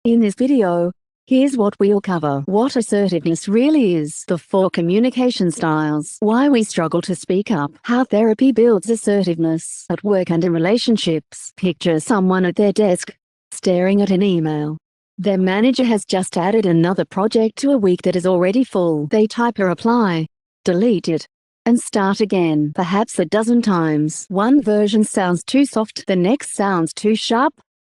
In this video, here's what we'll cover: what assertiveness really is, the 4 communication styles, why we struggle to speak up, how therapy builds assertiveness at work and in relationships. Picture someone at their desk, staring at an email. Their manager has just added another project to a week that is already full. They type a reply, delete it, and start again, perhaps a dozen times. One version sounds too soft, the next sounds too sharp.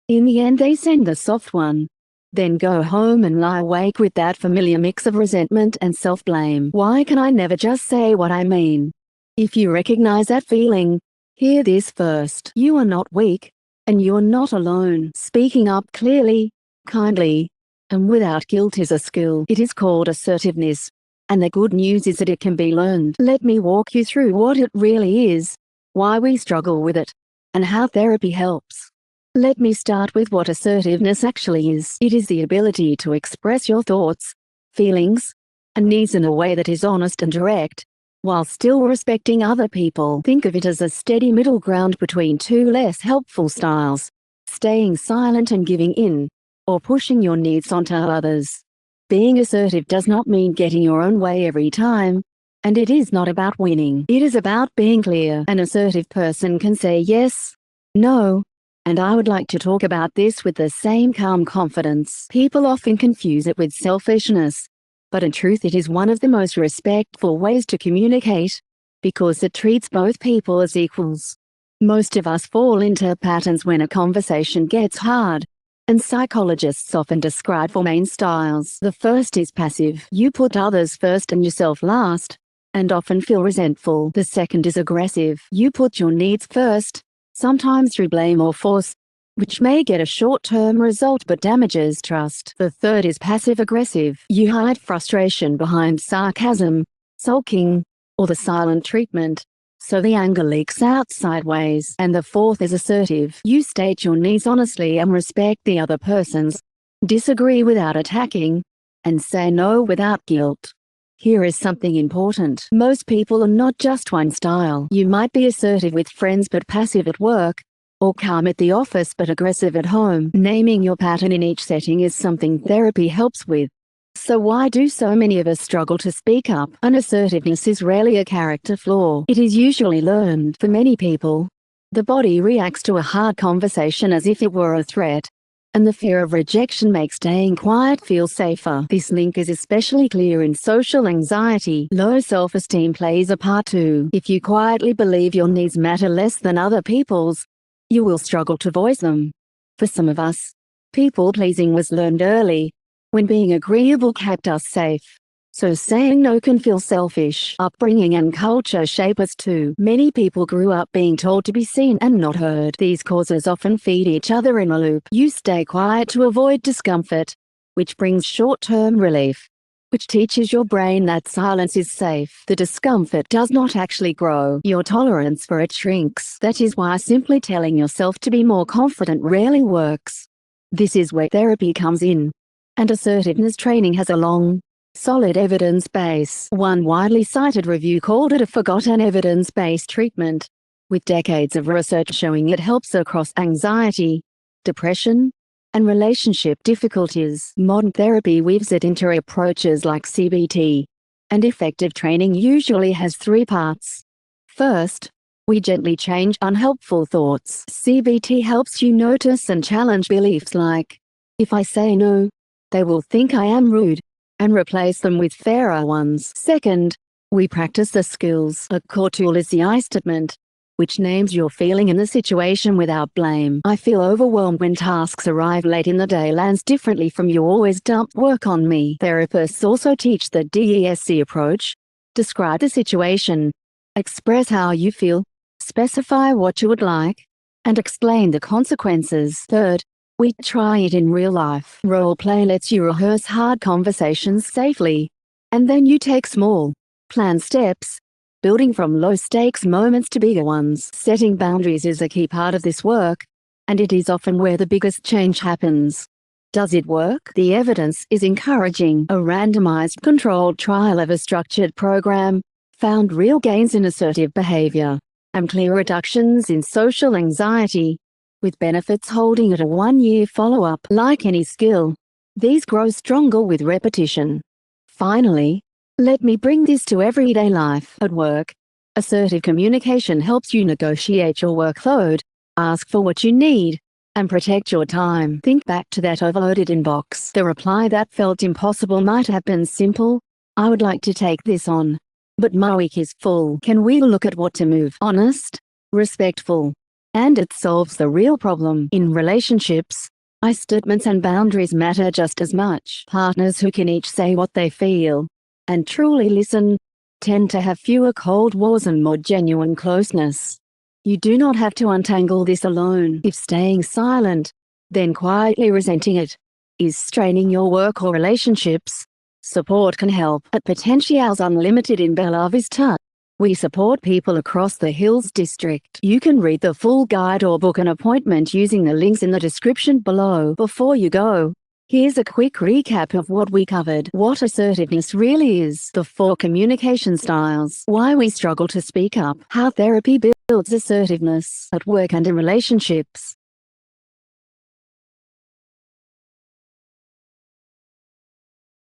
In the end, they send the soft one, then go home and lie awake with that familiar mix of resentment and self-blame. Why can I never just say what I mean? If you recognize that feeling, hear this first. You are not weak, and you're not alone. Speaking up clearly, kindly, and without guilt is a skill. It is called assertiveness, and the good news is that it can be learned. Let me walk you through what it really is, why we struggle with it, and how therapy helps. Let me start with what assertiveness actually is. It is the ability to express your thoughts, feelings, and needs in a way that is honest and direct, while still respecting other people. Think of it as a steady middle ground between two less helpful styles: staying silent and giving in, or pushing your needs onto others. Being assertive does not mean getting your own way every time, and it is not about winning. It is about being clear. An assertive person can say yes, no, and I would like to talk about this with the same calm confidence. People often confuse it with selfishness, but in truth it is one of the most respectful ways to communicate, because it treats both people as equals. Most of us fall into patterns when a conversation gets hard, and psychologists often describe 4 main styles. The first is passive. You put others first and yourself last, and often feel resentful. The second is aggressive. You put your needs first, sometimes through blame or force, which may get a short-term result but damages trust. The third is passive-aggressive. You hide frustration behind sarcasm, sulking, or the silent treatment, so the anger leaks out sideways. And the fourth is assertive. You state your needs honestly and respect the other person's, disagree without attacking, and say no without guilt. Here is something important. Most people are not just one style. You might be assertive with friends but passive at work, or calm at the office but aggressive at home. Naming your pattern in each setting is something therapy helps with. So why do so many of us struggle to speak up? Assertiveness is rarely a character flaw. It is usually learned. For many people, the body reacts to a hard conversation as if it were a threat, and the fear of rejection makes staying quiet feel safer. This link is especially clear in social anxiety. Low self-esteem plays a part too. If you quietly believe your needs matter less than other people's, you will struggle to voice them. For some of us, people-pleasing was learned early, when being agreeable kept us safe. So saying no can feel selfish. Upbringing and culture shape us too. Many people grew up being told to be seen and not heard. These causes often feed each other in a loop. You stay quiet to avoid discomfort, which brings short-term relief, which teaches your brain that silence is safe. The discomfort does not actually grow. Your tolerance for it shrinks. That is why simply telling yourself to be more confident rarely works. This is where therapy comes in. And assertiveness training has a long, solid evidence base. One widely cited review called it a forgotten evidence-based treatment, with decades of research showing it helps across anxiety, depression, and relationship difficulties. Modern therapy weaves it into approaches like CBT, and effective training usually has 3 parts. First, we gently change unhelpful thoughts. CBT helps you notice and challenge beliefs like, if I say no, they will think I am rude, and replace them with fairer ones. Second, we practice the skills. A core tool is the I statement, which names your feeling in the situation without blame. I feel overwhelmed when tasks arrive late in the day lands differently from you always dump work on me. Therapists also teach the DESC approach. Describe the situation, express how you feel, specify what you would like, and explain the consequences. Third, we try it in real life. Role play lets you rehearse hard conversations safely, and then you take small, planned steps, building from low-stakes moments to bigger ones. Setting boundaries is a key part of this work, and it is often where the biggest change happens. Does it work? The evidence is encouraging. A randomized controlled trial of a structured program found real gains in assertive behavior, and clear reductions in social anxiety, with benefits holding at a 1-year follow-up. Like any skill, these grow stronger with repetition. Finally, let me bring this to everyday life. At work, assertive communication helps you negotiate your workload, ask for what you need, and protect your time. Think back to that overloaded inbox. The reply that felt impossible might have been simple: "I would like to take this on, but my week is full." Can we look at what to move? Honest, respectful, and it solves the real problem. In relationships, I statements and boundaries matter just as much. Partners who can each say what they feel and truly listen tend to have fewer cold wars and more genuine closeness. You do not have to untangle this alone. If staying silent, then quietly resenting it, is straining your work or relationships, support can help. At Potentialz Unlimited in Bella Vista, we support people across the Hills District. You can read the full guide or book an appointment using the links in the description below. Before you go, here's a quick recap of what we covered. What assertiveness really is, the 4 communication styles, why we struggle to speak up, how therapy builds assertiveness at work and in relationships,